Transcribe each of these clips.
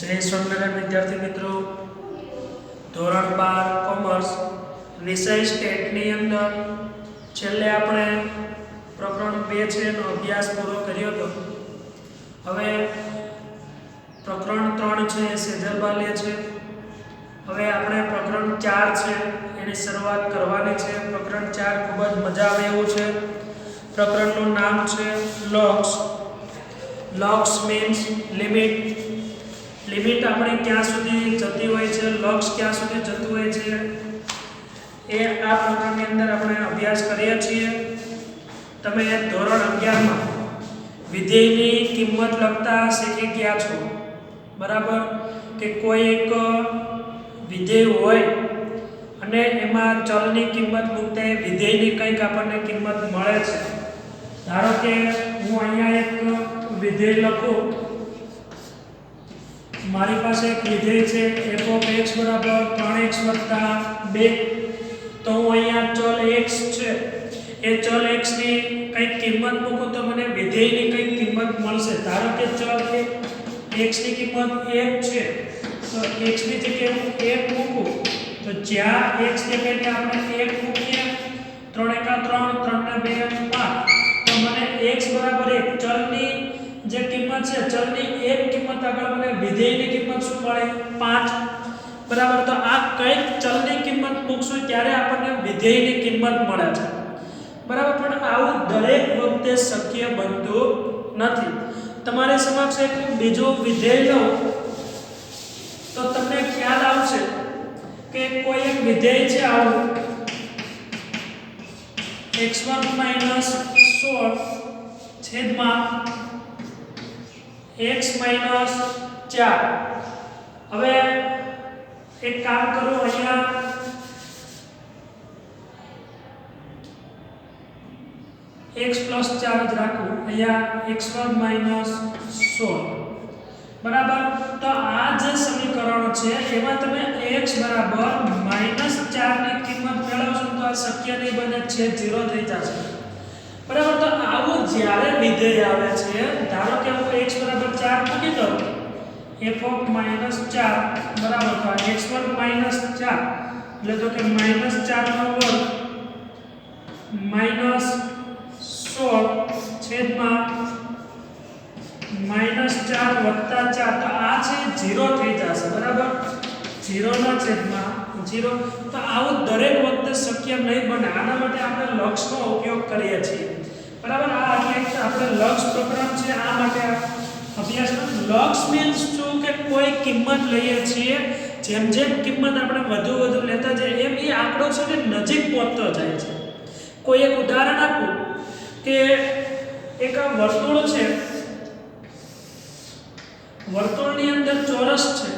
જય સ્વામિનારાયણ વિદ્યાર્થી મિત્રો, ધોરણ 12 કોમર્સ વિષય સ્ટેટની અંદર છેલ્લે આપણે પ્રકરણ 2 છે એનો અભ્યાસ પૂરો કર્યો હતો. હવે પ્રકરણ 3 છે એ સેજલ બાલ્ય છે. હવે આપણે પ્રકરણ 4 છે એની શરૂઆત કરવાની છે. પ્રકરણ 4 ખૂબ જ મજા આવે એવું છે. પ્રકરણનું નામ છે locks. Locks means limit. Limit આપણે ક્યાં સુધી જતી હોય છે, લક્ષ ક્યાં સુધી જતું હોય છે, એ આ પ્રકરણની અંદર આપણે અભ્યાસ કરીએ છીએ. તમે ધોરણ 11માં વિધેયની કિંમત લખતા શીખી ગયા છો, બરાબર? કે કોઈ એક વિધેય હોય અને એમાં ચલની કિંમત મૂકતા એ વિધેયની કંઈક આપણને કિંમત મળે છે. ધારો કે હું અહીંયા એક વિધેય લખું. મારી પાસે એક વિધેય છે f of x બરાબર 3x + 2. તો હું અહીંયા ચલ x છે એ ચલ x ની કંઈક કિંમત મૂકું તો મને વિધેયની કંઈક કિંમત મળશે. ધારો કે ચલ x ની કિંમત 1 છે તો x ની જગ્યાએ હું 1 મૂકું તો જ્યાં x ની જગ્યાએ આપણે 1 મૂકીએ 3 × 3 3 × 2 5 તો મને x બરાબર 1 ચલની જે કિંમત છે ચલની એક કિંમત આગળ મને વિધેયની કિંમત શું મળે 5, બરાબર? તો આ કઈક ચલની કિંમત મૂકશું ત્યારે આપણને વિધેયની કિંમત મળે છે, બરાબર? પણ આવું દરેક વખતે શક્ય બનતું નથી. તમારી સમક્ષ એક બીજો વિધેય લો તો તમને ખ્યાલ આવશે કે કોઈ એક વિધેય છે આવું x2 - 16 છેદમાં x - 4. હવે એક કામ કરો, અહીંયા x + 4 જ રાખું, અહીંયા x2 - 16, બરાબર? તો આ જે સમીકરણ છે એમાં તમે x બરાબર -4 ની કિંમત મેળવશો તો આ શક્ય નહીં બને, છે 0 થઈ જશે, બરાબર? તો આવું જ્યારે વિધેય આવે છે, ધારો કે હું x બરાબર 4 મૂકી દઉં, f of -4 બરાબર તો x2 - 4 એટલે તો કે -4 નો વર્ગ -16 છેદમાં -4 + 4 તો આ છે 0 થઈ જશે, બરાબર? 0 ના છેદમાં 0. તો આવું દરેક વખતે શક્ય નહીં બને. આના માટે આપણે લક્ષનો ઉપયોગ કરીએ છીએ, બરાબર? આ એટલે આપણે લક્ષ પ્રકરણ છે આ માટે અભ્યાસમાં. લક્ષ મીન્સ શું કે કોઈ કિંમત લઈએ છીએ, જેમ જેમ કિંમત આપણે વધુ લેતા જઈએ એમ એ આંકડો છે ને નજીક પહોંચતો જાય છે. કોઈ એક ઉદાહરણ આપું કે એક આ વર્તુળ છે, વર્તુળની અંદર ચોરસ છે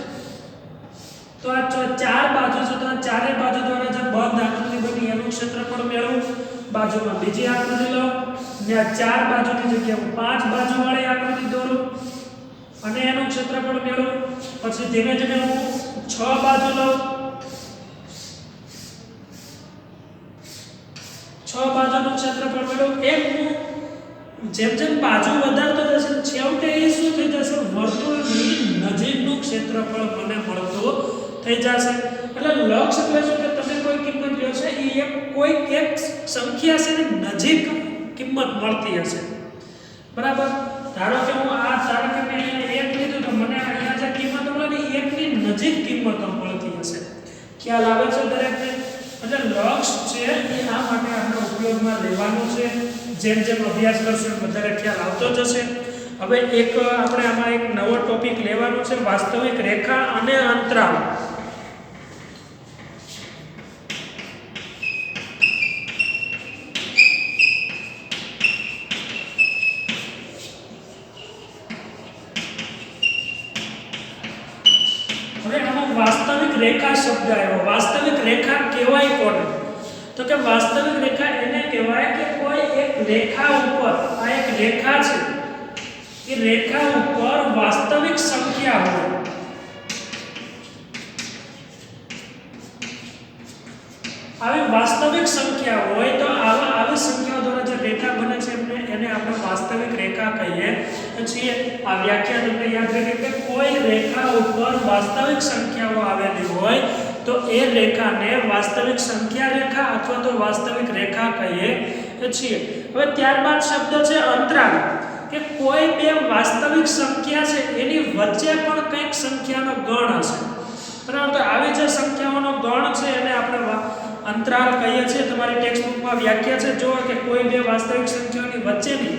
તો આ 4 બાજુ છે તો આ ચારે બાજુ દ્વારા જે બંધ આકૃતિ બની એનું ક્ષેત્રફળ મેળવું. બાજુમાં બીજી આકૃતિ લો ને આ 4 બાજુની જગ્યાએ હું 5 બાજુવાળી આકૃતિ દોરું અને એનું ક્ષેત્રફળ મેળવું. પછી ધીમે ધીમે હું 6 બાજુ લઉં, 6 બાજુનું ક્ષેત્રફળ મેળવું. એમ હું જેમ જેમ બાજુ વધારતો જશે છેવટે એ શું થઈ જશે, વર્તુળની નજીકનું ક્ષેત્રફળ મને મળતું થઈ જશે. એટલે લક્ષ એટલે શું કે તમે કોઈ કિંમત લ્યો છે એ કોઈ એક સંખ્યા છે ને નજીક કિંમત મળતી હશે, બરાબર? ધારો કે હું આ ધારો કે મેં 1 લીધું તો મને અહીંયા જે કિંમત મળે ને 1 ની નજીક કિંમત મળતી હશે. ખ્યાલ આવે છે દરેકને? એટલે લક્ષ છે એ આ માટે આપણે ઉપયોગમાં લેવાનું છે. જેમ જેમ અભ્યાસ કરશો એમ વધારે ખ્યાલ આવતો જશે. હવે એક આપણે આમાં એક નવો ટોપિક લેવાનો છે, વાસ્તવિક રેખા અને અંતરાલ. હવે આમાં વાસ્તવિક રેખા શબ્દ આવ્યો. વાસ્તવિક રેખા કહેવાય કોને? તો કે વાસ્તવિક રેખા એને કહેવાય કે કોઈ એક રેખા ઉપર, આ એક રેખા છે, એ રેખા ઉપર વાસ્તવિક સંખ્યા હોય. આવી વાસ્તવિક સંખ્યા હોય તો આવી સંખ્યાઓ દ્વારા જે રેખા બને છે એને આપણે વાસ્તવિક રેખા કહીએ છીએ। આ વ્યાખ્યા તમને યાદ રાખી કે કોઈ રેખા ઉપર વાસ્તવિક સંખ્યાઓ આવેલી હોય તો એ રેખાને વાસ્તવિક સંખ્યા રેખા અથવા તો વાસ્તવિક રેખા કહીએ છીએ। હવે ત્યારબાદ શબ્દ છે અંતરાલ, કે કોઈ બે વાસ્તવિક સંખ્યા છે એની વચ્ચે પણ કંઈક સંખ્યાનો ગણ હશે, બરાબર। તો આવી જે સંખ્યાઓનો ગણ છે એને આપણે અંતરાલ કહીએ છીએ। તમારી ટેક્સ્ટબુકમાં વ્યાખ્યા છે જો કે કોઈ બે વાસ્તવિક સંખ્યાઓની વચ્ચેની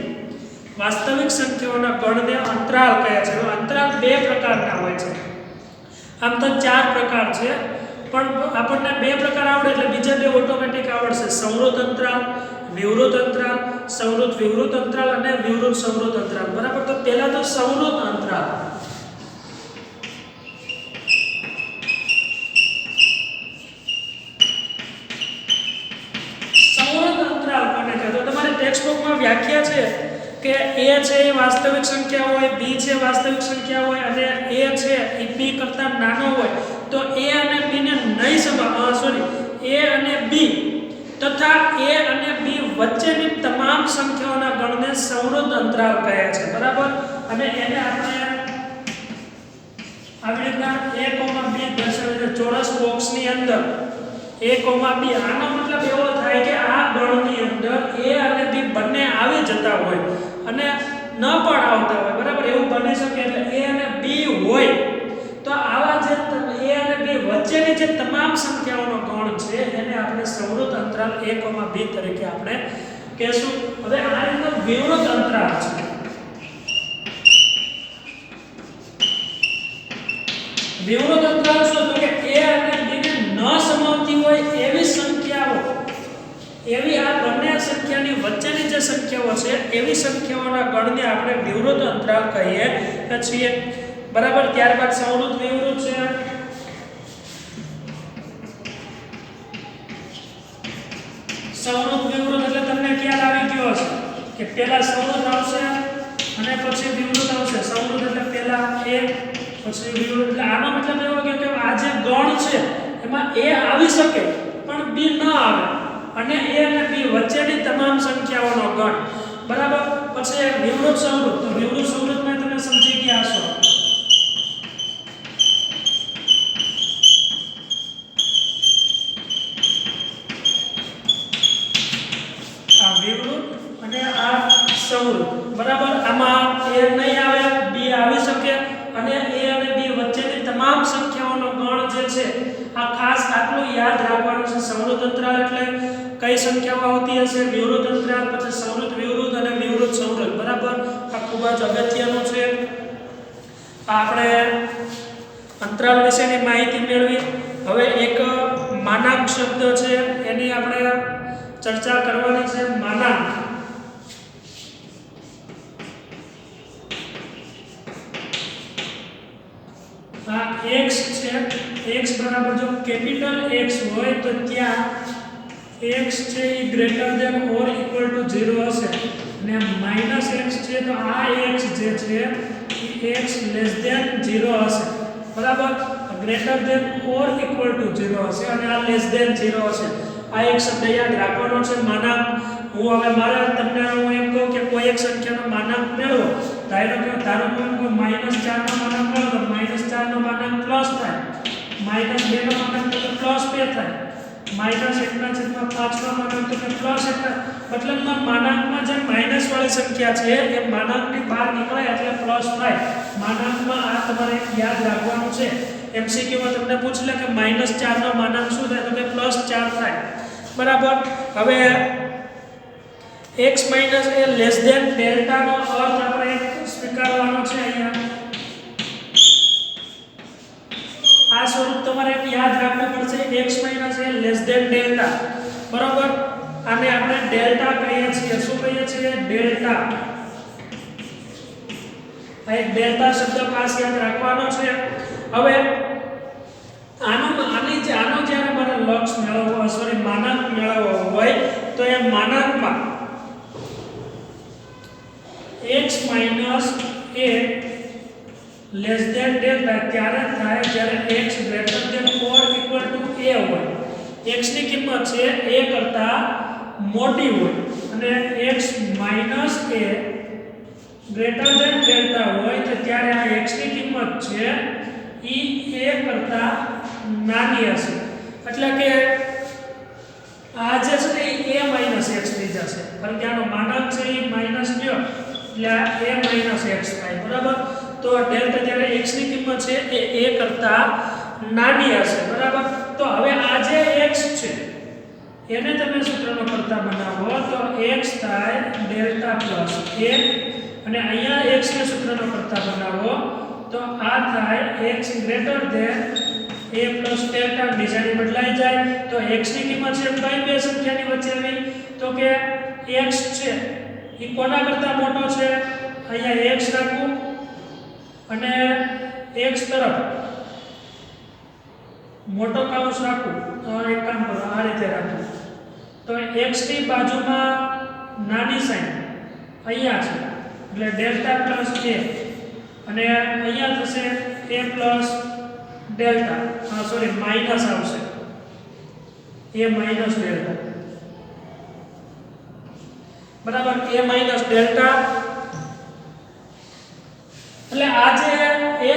વાસ્તવિક સંખ્યાઓના ગણને અંતરાલ કહે છે। અંતરાલ બે પ્રકારના હોય છે, આમ તો 4 પ્રકાર છે પણ આપણને બે પ્રકાર આવડે એટલે બીજા બે ઓટોમેટિક આવડશે। સંવૃત અંતરાલ, વિવૃત અંતરાલ, સંવૃત વિવૃત અંતરાલ અને વિવૃત સંવૃત અંતરાલ, બરાબર। તો પહેલા તો સંવૃત અંતરાલ। સંવૃત અંતરાલ કોને કહે તો તમારી ટેક્સ્ટબુકમાં વ્યાખ્યા છે કે a છે એ વાસ્તવિક સંખ્યા હોય, b છે વાસ્તવિક સંખ્યા હોય અને a છે એ b કરતા નાનો હોય તો a અને b ને નહીં a અને b તથા a અને b વચ્ચેની તમામ સંખ્યાઓના ગણને સંવૃત અંતરાલ કહે છે, બરાબર। અને એને આપણે આવી રીતના a, b દર્શાવીને ચોરસ બોક્સની અંદર a, b, આનો મતલબ એવો થાય કે આ ગણની અંદર a અને b બંને આવી જતા હોય અને ન પણ આવતા હોય, બરાબર। એવું બની શકે એટલે a અને b હોય તો આવા જે a અને b વચ્ચેની જે તમામ સંખ્યાઓનો ગણ છે એને આપણે સંવૃત અંતરાલ a, b તરીકે આપણે કહેશું। હવે આ રીતનો વિવૃત અંતરાલ છે। વિવૃત અંતરાલ શું તો કે a અને b ને ન સમાવતી હોય એવી સંખ્યાઓ, એવી આ બંને સંખ્યાની વચ્ચેની જે સંખ્યાઓ છે એવી સંખ્યાઓના ગણને આપણે વિવૃત અંતરાલ કહીએ છીએ, બરાબર। ત્યારબાદ સંવૃત વિવૃત છે। સંવૃત વિવૃત એટલે તમને ખ્યાલ આવી ગયો હશે કે પહેલા સંવૃત આવશે અને પછી વિવૃત આવશે। સંવૃત એટલે પહેલા a પછી વિવૃત, એટલે આનો મતલબ એવો કે આ જે ગણ છે એમાં a આવી શકે પણ b ન આવે અને a અને b વચ્ચેની તમામ સંખ્યાઓનો ગણ, બરાબર। પછી વિવૃત સંવૃત, તો વિવૃત સંવૃતમાં તમે સમજી ગયા હશો। આ વિવૃત અને આ સંવૃત, બરાબર। આમાં a નહીં આવે, b આવી શકે અને a અને b વચ્ચેની તમામ સંખ્યાઓનો ગણ જે છે આ ખાસ આટલું યાદ રાખવાનું છે। સંવૃત અંતરાલ એટલે કઈ સંખ્યાઓ આવતી હશે, વિવૃત અંતરાલ, પછી સંવૃત વિવૃત અને વિવૃત સંવૃત, બરાબર। આ ખૂબ જ અગત્યનું છે। આપણે અંતરાલ વિશેની માહિતી મેળવી। હવે એક માનાંક શબ્દ છે એની આપણે ચર્ચા કરવાની છે। માનાંક, આ x છે, x બરાબર જો કેપિટલ x હોય તો ત્યાં x છે એ greater than or equal to 0 હશે અને માઈનસ x છે તો આ x જે છે એ x લેસ ધેન 0 હશે, બરાબર। Greater than or equal to 0 હશે અને આ લેસ ધેન 0 હશે। આ એક શબ્દ યાદ રાખવાનો છે, માનાંક। હું હવે મારે તમને હું એમ કહું કે કોઈ એક સંખ્યાનો માનાંક મેળવો, ધારો કે -4 નો માનાંક મેળવો તો -4 નો માનાંક પ્લસ થાય, -2 નો માનાંક તો +2 થાય, -1/5 નો માનાંક તો +1 થાય। મતલબમાં માનાંકમાં જે માઈનસ વાળી સંખ્યા છે એ માનાંકની બહાર નીકળે એટલે પ્લસ થાય। માનાંકમાં આ તમારે યાદ રાખવાનું છે। એમસીક્યુમાં તમને પૂછ લે કે -4 નો માનાંક શું થાય તો કે +4 થાય, બરાબર। હવે x - a less than delta નો અર્થ આપણે સ્વીકારવાનો છે। અહીંયા આ સ્વરૂપ તમારે યાદ રાખવું પડશે, x - a less than delta, બરાબર। આને આપણે ડેલ્ટા કહીએ છીએ। શું કહીએ છીએ? ડેલ્ટા। આ એક ડેલ્ટા શબ્દ ખાસ યાદ રાખવાનો છે। હવે આનો જ્યારે મારે લક્ષ મેળવવો માનાંક મેળવવો હોય તો એ માનાંકમાં x - a less than delta ત્યારે થાય જ્યારે x greater than or equal to a હોય। x ની કિંમત છે a કરતા મોટી હોય અને x minus a greater than delta હોય તો ત્યારે આ x ની કિંમત છે ઈ a કરતા નાની હશે. એટલે કે આ જે છે એ a માઈનસ x થઈ જશે, કારણ કે આનો માનાંક છે એ માઈનસ લ્યો એટલે આ a માઈનસ x થાય. બરાબર. તો ડેલ્ટા જ્યારે x ની કિંમત છે એ a કરતા નાની હશે. બરાબર. તો હવે આ જે x છે એને તમે સૂત્રનો કરતા બનાવો તો x થાય ડેલ્ટા પ્લસ a અને અહીંયા x ને સૂત્રનો કરતા બનાવો તો આ થાય x greater than a plus delta. નિશાની બદલાઈ જાય તો x ની કિંમત છે કઈ બે સંખ્યાની વચ્ચે આવી તો કે x છે એ કોના કરતા મોટો છે, અહીંયા x રાખું અને x તરફ મોટો કૌંસ રાખું તો એક કામ કરો આ રીતે રાખું તો x ની બાજુમાં નાની સાઈન અહીંયા છે એટલે ડેલ્ટા પ્લસ a અને અહીંયા થશે a plus delta sorry minus આવશે a માઈનસ ડેલ્ટા. બરાબર. a માઈનસ ડેલ્ટા એટલે આ જે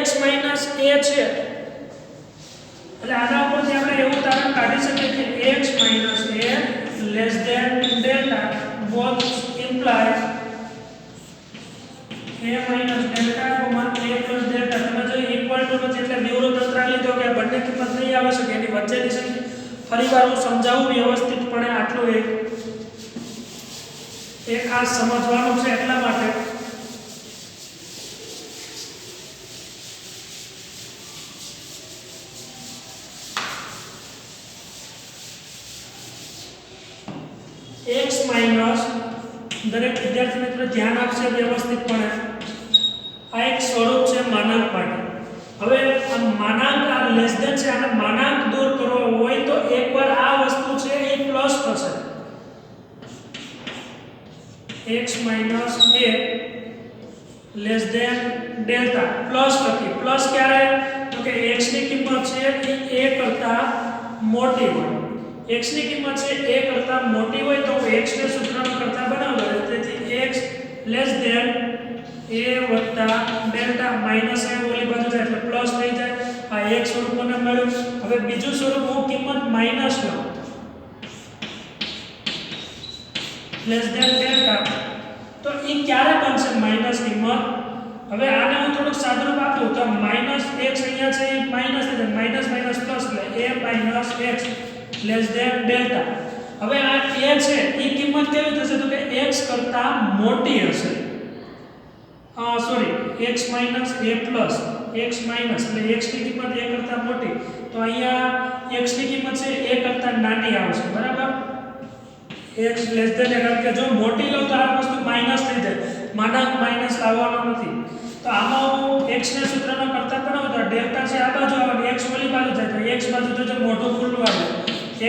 x માઈનસ a છે એટલે આના ઉપરથી આપણે એવું તારણ કાઢી શકીએ કે x minus a less than delta both imply a minus delta comma a plus delta. તમે જો ઇક્વલ ટુ નથી એટલે વિવૃત અંતરાલ લીધો કે બંને કિંમત નહીં આવી શકે એની વચ્ચેની સંખ્યા. ફરીવાર હું સમજાવું વ્યવસ્થિતપણે આટલું એક આ સમજવાનું છે એટલા માટે x માઈનસ દરેક વિદ્યાર્થી મિત્રો ધ્યાન આપશે વ્યવસ્થિતપણે. આ એક સ્વરૂપ છે માનાંક માટે. હવે આ માનાંક આ લેસ ધેન છે આને માનાંક દૂર કરવો હોય તો એકવાર આ વસ્તુ છે એ પ્લસ થશે. x minus a less than delta plus લખી. પ્લસ ક્યારે તો કે x ની કિંમત છે એ a કરતા મોટી હોય. x ની કિંમત છે a કરતા મોટી હોય તો x ને સૂત્રનો કરતા બનાવવો. તેથી x લેસ ધેન a વત્તા ડેલ્ટા માઈનસ a ઓલી બાજુ જાય એટલે પ્લસ થઈ જાય. આ એક સ્વરૂપ મને મળ્યું. હવે બીજું સ્વરૂપ હું કિંમત માઈનસ લઉં લેસ ધેન ડેલ્ટા તો એ ક્યારે બનશે માઈનસ કિંમત. હવે આને હું થોડુંક સાદુરૂપ આપું તો માઈનસ x અહીંયા છે એ માઈનસ થઈ જાય માઈનસ માઈનસ પ્લસ એટલે a minus x less than delta. હવે આ a છે એ કિંમત કેવી થશે તો કે x કરતા મોટી હશે. Sorry x minus a plus x minus એટલે x ની કિંમત a કરતા મોટી તો અહીંયા x ની કિંમત છે a કરતા નાની આવશે. બરાબર. x લેસ ધેન કારણ કે જો મોટી લો તો આ વસ્તુ માઈનસ થઈ જાય, માનાંક માઈનસ લાવવાનો નથી. તો આમાં હું x ને સૂત્રનો કરતા બનાવું તો ડેલ્ટા છે આ બાજુ આવે x ઓલી બાજુ જાય તો x બાજુ તો મોટું ખુલ્લું આવે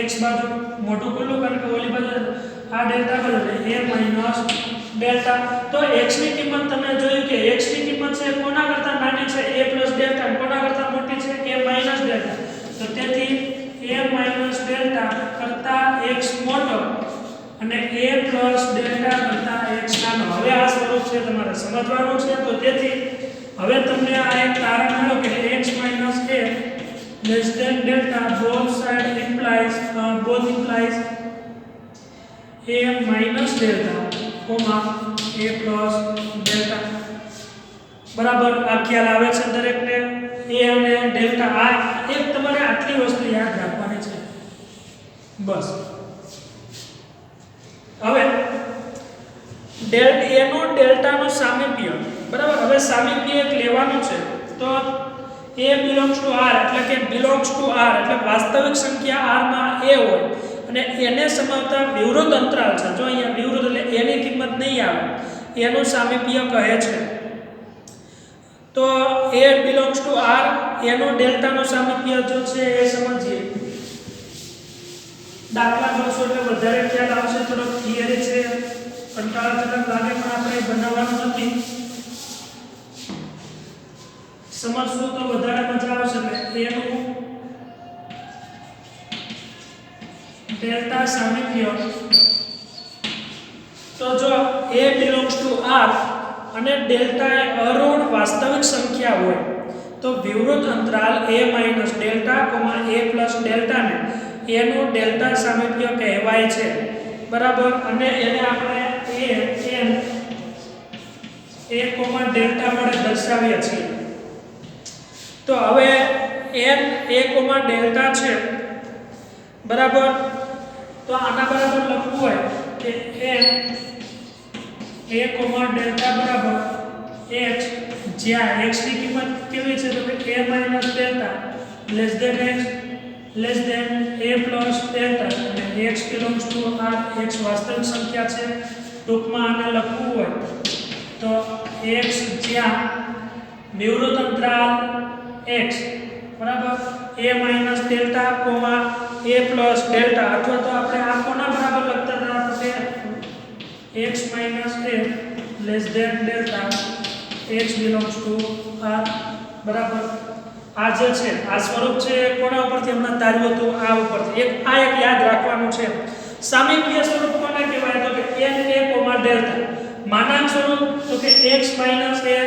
x બાજુ મોટું ખુલ્લું કારણ કે ઓલી બાજુ આ ડેલ્ટા બાજુ a માઈનસ ડેલ્ટા. તો x ની કિંમત તમે જોયું કે x ની કિંમત છે કોના કરતા નાની છે a પ્લસ ડેલ્ટા, કોના કરતા મોટી છે a માઈનસ ડેલ્ટા. તો તેથી a માઈનસ ડેલ્ટા કરતા x મોટો અને a પ્લસ ડેલ્ટા કરતા x નાનો. હવે આ સ્વરૂપ છે તમારે સમજવાનું છે. તો તેથી હવે તમને આ એક તારણ મળ્યું કે x minus a less than delta both side implies a minus delta comma a plus delta. બરાબર. આ ખ્યાલ આવે છે દરેકને. a અને ડેલ્ટા આ એક તમારે આટલી વસ્તુ યાદ રાખવાની છે બસ. હવે ડેલ્ટા a નો ડેલ્ટા નો સામીપ્ય. બરાબર. હવે સામીપ્ય એક લેવાનું છે તો a belongs to r એટલે કે belongs to r એટલે વાસ્તવિક સંખ્યા r માં a હોય અને એને સમાવતા વિવૃત અંતરાલ છે. જો અહીંયા વિવૃત એટલે a ની કિંમત નહીં આવે એનું સામીપ્ય કહે છે. તો a belongs to r એનો ડેલ્ટા નો સામીપ્ય જો છે એ સમજીએ. દાખલા જોશો એટલે વધારે ખ્યાલ આવશે. થોડો થિયરી છે કંટાળાજનક લાગે પણ આપણે બનાવવાનું નથી. સમજશું તો વધારે મજા આવશે. એટલે એનું ડેલ્ટા સામીપ્ય તો જો a belongs to R અને ડેલ્ટા એ અઋણ વાસ્તવિક સંખ્યા હોય તો વિવૃત અંતરાલ a - delta, a plus delta ને a નું ડેલ્ટા સામીપ્ય કહેવાય છે, બરાબર. અને એને આપણે a ડેલ્ટા વડે દર્શાવીએ છીએ. તો હવે n a ડેલ્ટા છે, બરાબર. તો આના બરાબર લખવું હોય કે n a ડેલ્ટા બરાબર x, જ્યાં x ની કિંમત કેવી છે તો કે a - delta less than x less than a plus delta અને x belongs to R, x વાસ્તવિક સંખ્યા છે. ટૂંકમાં આને લખવું હોય તો x જ્યાં વિવૃત અંતરાલ x, બરાબર, a - delta, a plus delta, અથવા તો આપણે આ કોના બરાબર લખતા હતા તો કે x - a less than delta, x belongs to R, બરાબર. આ જે છે આ સ્વરૂપ છે કોના ઉપરથી હમણાં તાર્યું હતું? આ ઉપરથી. એક યાદ રાખવાનું છે. સામીપ્ય સ્વરૂપ કોને કહેવાય તો કે n a ડેલ્ટા. માનાંક સ્વરૂપ તો કે x - a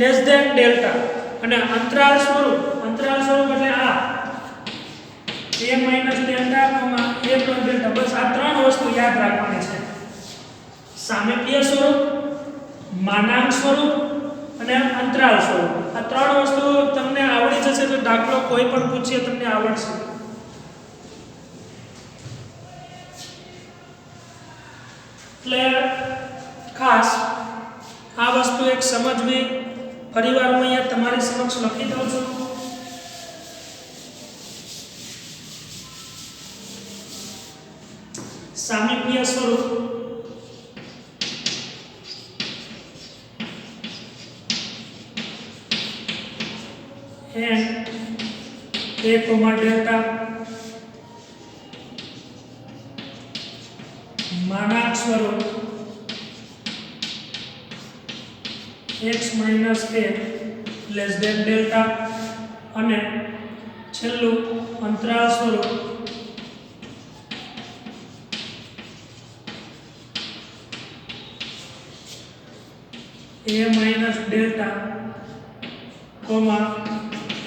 less than delta. અને અંતરાલ સ્વરૂપ એટલે આ a - delta, a plus delta. બસ આ ત્રણ વસ્તુ યાદ રાખવાની છે. સામીપ્ય સ્વરૂપ, માનાંક સ્વરૂપ અને અંતરાલ સ્વરૂપ. આ ત્રણ વસ્તુ તમને આવડી જશે તો દાખલો કોઈ પણ પૂછીએ તમને આવડશે. એટલે ખાસ આ વસ્તુ એક સમજવી. ફરીવાર હું અહીંયા તમારી સમક્ષ લખી દઉં છું. સામીપ્ય સ્વરૂપ n a ડેલ્ટા, માનાંક સ્વરૂપ x - a less than delta અને છેલ્લું અંતરાલ સ્વરૂપ a - delta,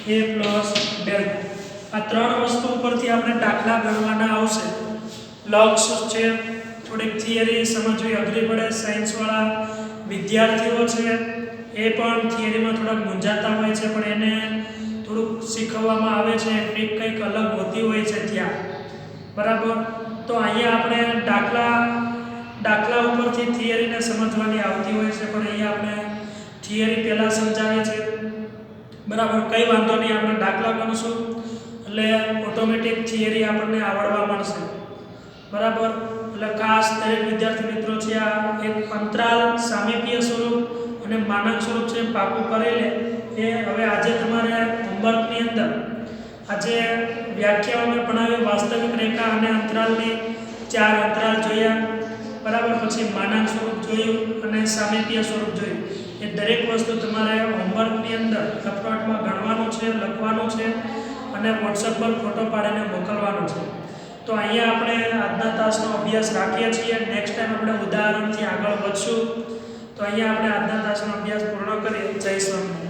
a plus delta. આ ત્રણ વસ્તુ ઉપરથી આપણે દાખલા ગણવાના આવશે. લક્ષ છે, થોડીક થિયરી સમજવી અઘરી પડે. સાયન્સ વાળા વિદ્યાર્થીઓ છે એ પણ થિયરીમાં થોડાક મૂંઝાતા હોય છે, પણ એને થોડુંક શીખવવામાં આવે છે. ટ્રીક કંઈક અલગ હોતી હોય છે ત્યાં, બરાબર. તો અહીંયા આપણે દાખલા ઉપરથી થિયરીને સમજવાની આવતી હોય છે, પણ અહીંયા આપણે થિયરી પહેલાં સમજાવી છે, બરાબર. કંઈ વાંધો નહીં, આપણે દાખલા ગણશું એટલે ઓટોમેટિક થિયરી આપણને આવડવા મળશે, બરાબર. એટલે ખાસ દરેક વિદ્યાર્થી મિત્રો છે આ એક અંતરાલ, સામીપ્ય સ્વરૂપ અને માનાંક સ્વરૂપ છે પાકું કરી લે. એ હવે આજે તમારે હોમવર્કની અંદર આજે વ્યાખ્યાઓને ભણાવી. વાસ્તવિક રેખા અને અંતરાલની 4 અંતરાલ જોયા, બરાબર. પછી માનાંક સ્વરૂપ જોયું અને સામીપ્ય સ્વરૂપ જોયું. એ દરેક વસ્તુ તમારે હોમવર્કની અંદર કટપટમાં ગણવાનું છે, લખવાનું છે અને વોટ્સએપ પર ફોટો પાડીને મોકલવાનો છે. તો અહીંયા આપણે આજના તાસનો અભ્યાસ રાખીએ છીએ. નેક્સ્ટ ટાઈમ આપણે ઉદાહરણથી આગળ વધશું. તો અહીંયા આપણે આજના તાસનો અભ્યાસ પૂર્ણ કરીએ. જય સ્વામિનારાયણ.